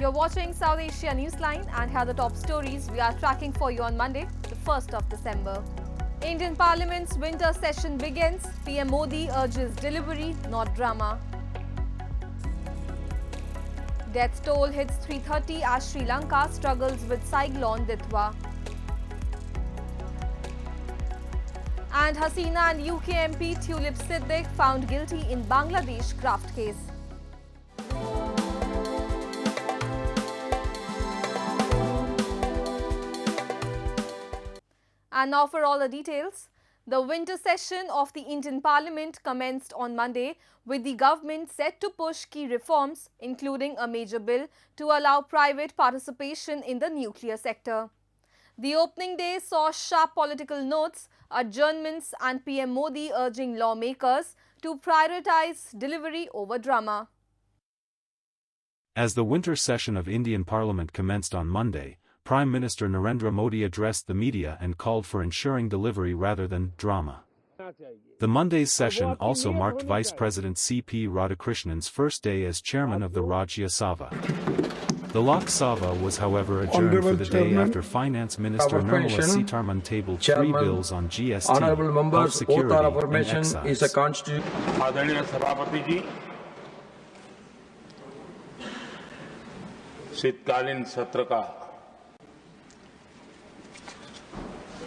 You're watching South Asia Newsline, and here are the top stories we are tracking for you on Monday, the 1st of December. Indian Parliament's winter session begins. PM Modi urges delivery, not drama. Death toll hits 330 as Sri Lanka struggles with Cyclone Ditwah. And Hasina and UK MP Tulip Siddiq found guilty in Bangladesh graft case. And now for all the details. The winter session of the Indian Parliament commenced on Monday, with the government set to push key reforms, including a major bill to allow private participation in the nuclear sector. The opening day saw sharp political notes, adjournments and PM Modi urging lawmakers to prioritize delivery over drama. As the winter session of Indian Parliament commenced on Monday, Prime Minister Narendra Modi addressed the media and called for ensuring delivery rather than drama. The Monday's session also marked Vice President C.P. Radhakrishnan's first day as chairman of the Rajya Sabha. The Lok Sabha was, however, adjourned for the day after Finance Minister Nirmala Sitharaman tabled three bills on GST, health security and excise. शीतकालीन सत्र का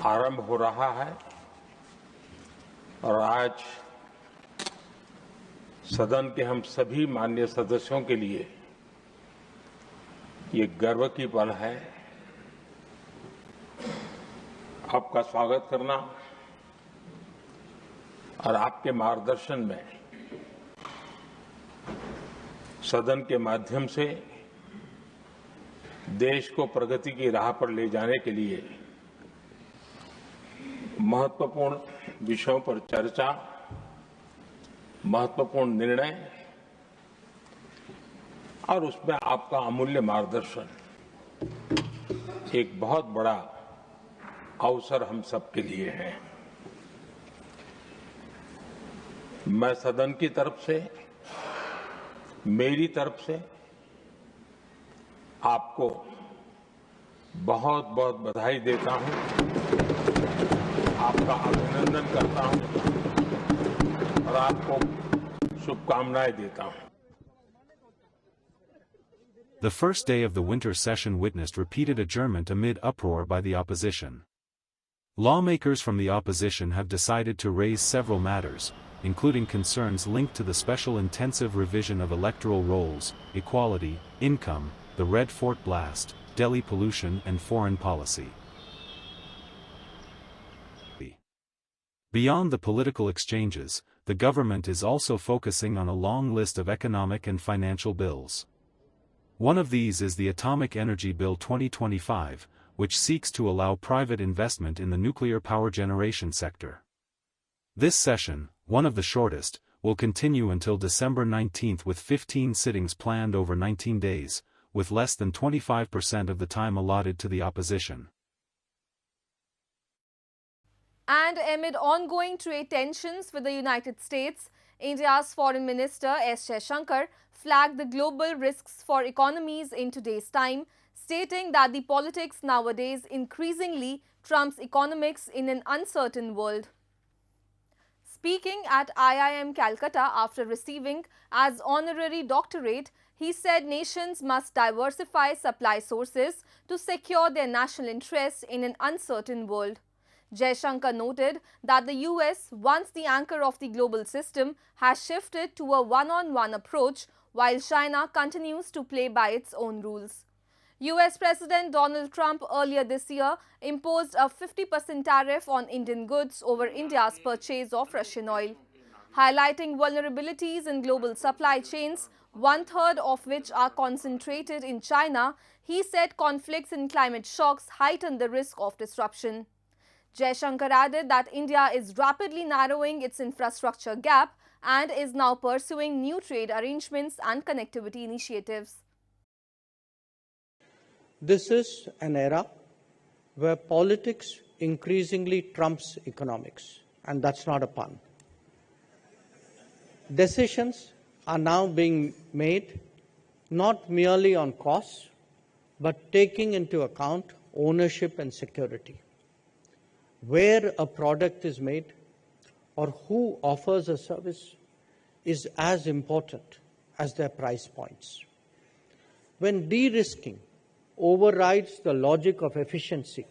आरंभ हो रहा है और आज सदन के हम सभी माननीय सदस्यों के लिए ये गर्व की पल है। आपका स्वागत करना और आपके मार्गदर्शन में सदन के माध्यम से देश को प्रगति की राह पर ले जाने के लिए महत्वपूर्ण विषयों पर चर्चा, महत्वपूर्ण निर्णय और उसमें आपका अमूल्य मार्गदर्शन एक बहुत बड़ा अवसर हम सबके लिए है। मैं सदन की तरफ से, मेरी तरफ से आपको बहुत बहुत बधाई देता हूं, आपका अभिनंदन करता हूं और आपको शुभकामनाएं देता हूं। The first day of the winter session witnessed repeated adjournment amid uproar by the opposition. Lawmakers from the opposition have decided to raise several matters, including concerns linked to the special intensive revision of electoral rolls, equality, income, the Red Fort blast, Delhi pollution and foreign policy. Beyond the political exchanges, the government is also focusing on a long list of economic and financial bills. One of these is the Atomic Energy Bill 2025, which seeks to allow private investment in the nuclear power generation sector. This session, one of the shortest, will continue until December 19 with 15 sittings planned over 19 days, with less than 25% of the time allotted to the opposition. And amid ongoing trade tensions with the United States, India's Foreign Minister S. Jaishankar flagged the global risks for economies in today's time, stating that the politics nowadays increasingly trumps economics in an uncertain world. Speaking at IIM Calcutta after receiving as honorary doctorate, he said nations must diversify supply sources to secure their national interests in an uncertain world. Jaishankar noted that the US, once the anchor of the global system, has shifted to a one-on-one approach, while China continues to play by its own rules. US President Donald Trump earlier this year imposed a 50% tariff on Indian goods over India's purchase of Russian oil. Highlighting vulnerabilities in global supply chains, one-third of which are concentrated in China, he said conflicts and climate shocks heighten the risk of disruption. Jaishankar added that India is rapidly narrowing its infrastructure gap and is now pursuing new trade arrangements and connectivity initiatives. This is an era where politics increasingly trumps economics, and that's not a pun. Decisions are now being made not merely on costs, but taking into account ownership and security. Where a product is made or who offers a service is as important as their price points. When de-risking overrides the logic of efficiency,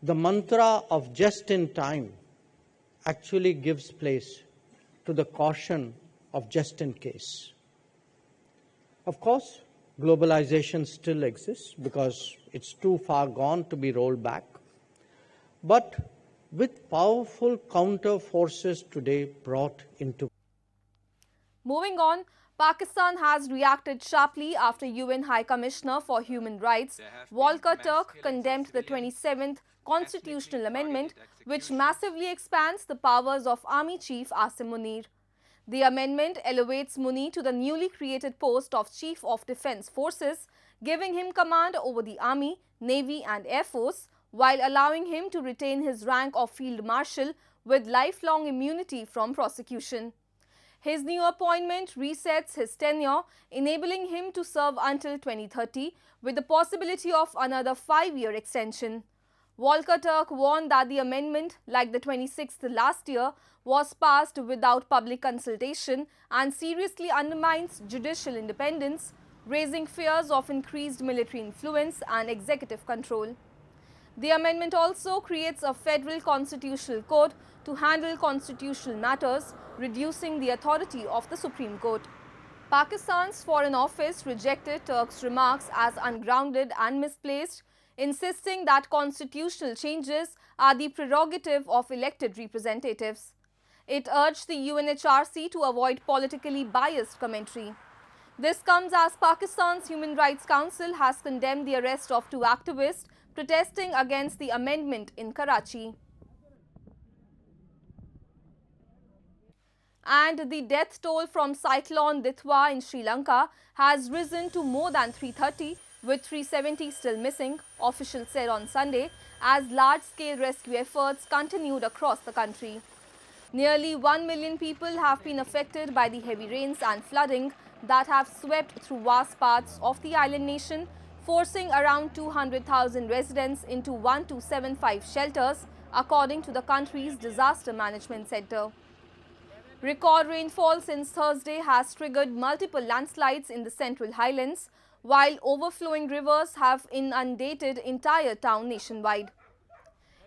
the mantra of just in time actually gives place to the caution of just in case. Of course, globalization still exists because it's too far gone to be rolled back. But with powerful counter forces today brought into. Moving on, Pakistan has reacted sharply after UN High Commissioner for Human Rights, Volker Turk, condemned the 27th constitutional amendment, which massively expands the powers of Army Chief Asim Munir. The amendment elevates Munir to the newly created post of Chief of Defence Forces, giving him command over the Army, Navy and Air Force, while allowing him to retain his rank of Field Marshal with lifelong immunity from prosecution. His new appointment resets his tenure, enabling him to serve until 2030 with the possibility of another 5-year extension. Volker Turk warned that the amendment, like the 26th last year, was passed without public consultation and seriously undermines judicial independence, raising fears of increased military influence and executive control. The amendment also creates a federal constitutional court to handle constitutional matters, reducing the authority of the Supreme Court. Pakistan's Foreign Office rejected Turk's remarks as ungrounded and misplaced, insisting that constitutional changes are the prerogative of elected representatives. It urged the UNHRC to avoid politically biased commentary. This comes as Pakistan's Human Rights Council has condemned the arrest of 2 activists protesting against the amendment in Karachi. And the death toll from Cyclone Ditwah in Sri Lanka has risen to more than 330, with 370 still missing, officials said on Sunday, as large-scale rescue efforts continued across the country. Nearly 1 million people have been affected by the heavy rains and flooding that have swept through vast parts of the island nation, forcing around 200,000 residents into 1275 shelters, according to the country's disaster management center. Record rainfall since Thursday has triggered multiple landslides in the Central Highlands, while overflowing rivers have inundated entire town nationwide.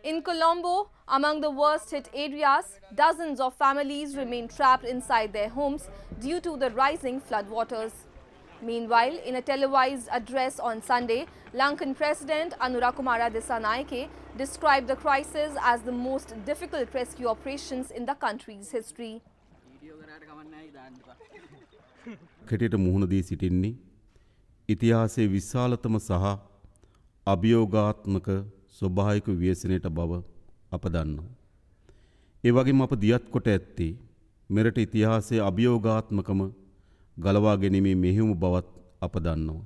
In Colombo, among the worst-hit areas, dozens of families remain trapped inside their homes due to the rising floodwaters. Meanwhile, in a televised address on Sunday, Lankan President Anurakumara Dissanayake described the crisis as the most difficult rescue operations in the country's history. කෙටට මුහුණ දී සිටින්නේ ඉතිහාසයේ විශාලතම සහ අභියෝගාත්මක ස්වභාවික ව්‍යසනයට බව අප දන්නවා. ඒ වගේම අප දියත් කොට ඇත්තේ මෙරට ඉතිහාසයේ අභියෝගාත්මකම ගලවා ගැනීමේ මෙහෙයුම බවත් අප දන්නවා.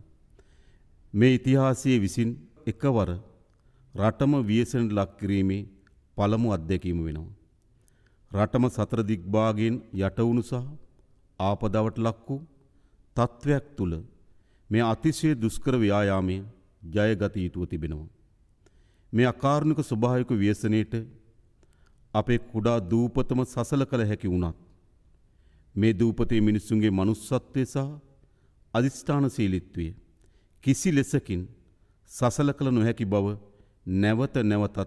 මේ ඉතිහාසයේ විසින් එකවර රටම ව්‍යසනයට ලක් කිරීමේ පළමු අත්දැකීම වෙනවා. රටම සතර දිග්භාගයෙන් යටවුණු සහ ආපදාවට ලක් වූ තත්ත්වයක් තුළ මේ අතිශය දුෂ්කර ව්‍යායාමය ජයගත යුතුව තිබෙනවා. මේ අකාරුණික ස්වභාවික ව්‍යසනයට අපේ කුඩා දූපතම සසල කළ හැකි වුණත් මේ දූපතේ මිනිසුන්ගේ මනුස්සත්වය සහ අධිෂ්ඨානශීලීත්වය කිසි ලෙසකින් සසල කළ නොහැකි බව නැවත නැවතත්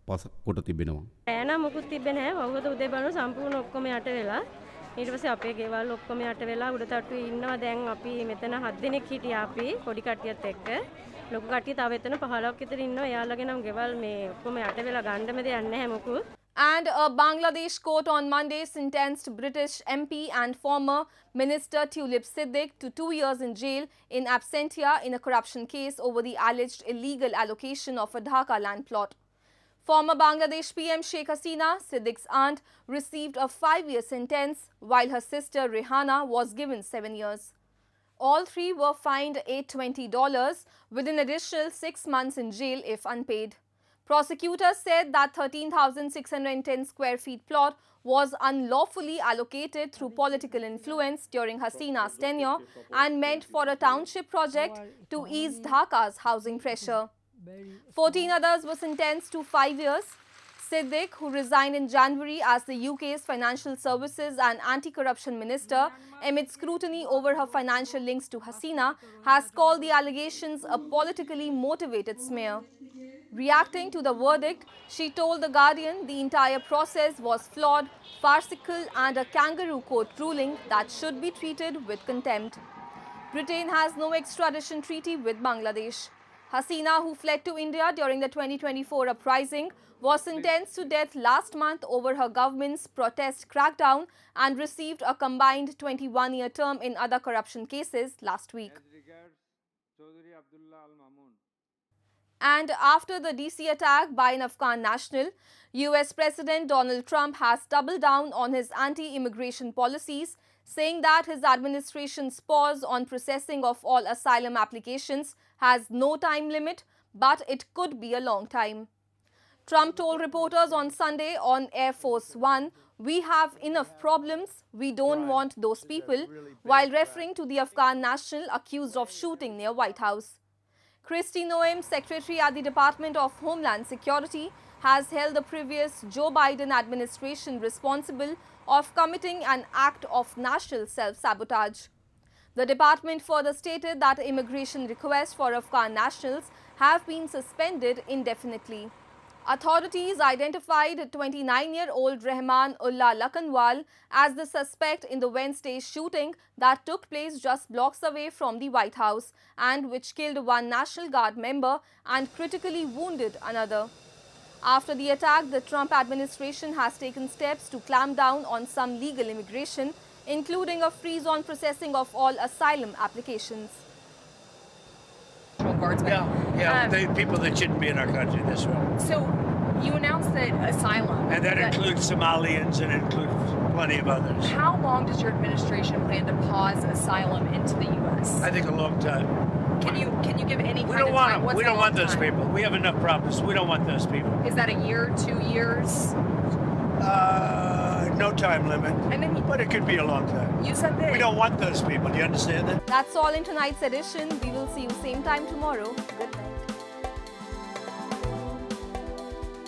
පසක් කොට තිබෙනවා. රෑනා මුකුත් තිබ්බේ නැහැ. වවුවද උදේ බලන සම්පූර්ණ ඔක්කොම යට වෙලා. ඊට පස්සේ අපේ ගෙවල් ඔක්කොම යට වෙලා උඩ තට්ටුවේ ඉන්නවා. දැන් අපි මෙතන 7 දෙනෙක් හිටියා අපි පොඩි කට්ටියත් එක්ක. ලොකු කට්ටිය තව එතන 15ක් විතර ඉන්නවා. එයාලගේ නම් ගෙවල් මේ ඔක්කොම යට වෙලා ගන්නම දෙයක් නැහැ මොකුත්. And a Bangladesh court on Monday sentenced British MP and former Minister Tulip Siddiq to 2 years in jail in absentia in a corruption case over the alleged illegal allocation of a Dhaka land plot. Former Bangladesh PM Sheikh Hasina, Siddiq's aunt, received a 5-year sentence, while her sister Rehana was given 7 years. All 3 were fined $820 with an additional 6 months in jail if unpaid. Prosecutors said that 13,610 square feet plot was unlawfully allocated through political influence during Hasina's tenure and meant for a township project to ease Dhaka's housing pressure. 14 others were sentenced to 5 years. Siddiq, who resigned in January as the UK's Financial Services and Anti-Corruption Minister amid scrutiny over her financial links to Hasina, has called the allegations a politically motivated smear. Reacting to the verdict, she told The Guardian the entire process was flawed, farcical and a kangaroo court ruling that should be treated with contempt. Britain has no extradition treaty with Bangladesh. Hasina, who fled to India during the 2024 uprising, was sentenced to death last month over her government's protest crackdown and received a combined 21-year term in other corruption cases last week. And after the DC attack by an Afghan national, US President Donald Trump has doubled down on his anti-immigration policies, saying that his administration's pause on processing of all asylum applications has no time limit, but it could be a long time. Trump told reporters on Sunday on Air Force One, "We have enough problems, we don't want those people," while referring to the Afghan national accused of shooting near White House. Kristi Noem, Secretary at the Department of Homeland Security, has held the previous Joe Biden administration responsible of committing an act of national self-sabotage. The department further stated that immigration requests for Afghan nationals have been suspended indefinitely. Authorities identified 29-year-old Rehman Ullah Lakanwal as the suspect in the Wednesday shooting that took place just blocks away from the White House and which killed one National Guard member and critically wounded another. After the attack, the Trump administration has taken steps to clamp down on some legal immigration, including a freeze on processing of all asylum applications. The people that shouldn't be in our country this way. So you announced that asylum. And that includes Somalians and includes plenty of others. How long does your administration plan to pause asylum into the U.S.? I think a long time. Can you give any We kind don't of want time? them. What's We a don't long want those time? people. We have enough problems. We don't want those people. Is that a year, 2 years? No time limit. And then But it could be a long time. you said that We don't want those people. Do you understand that? That's all in tonight's edition. We will see you same time tomorrow. Good night.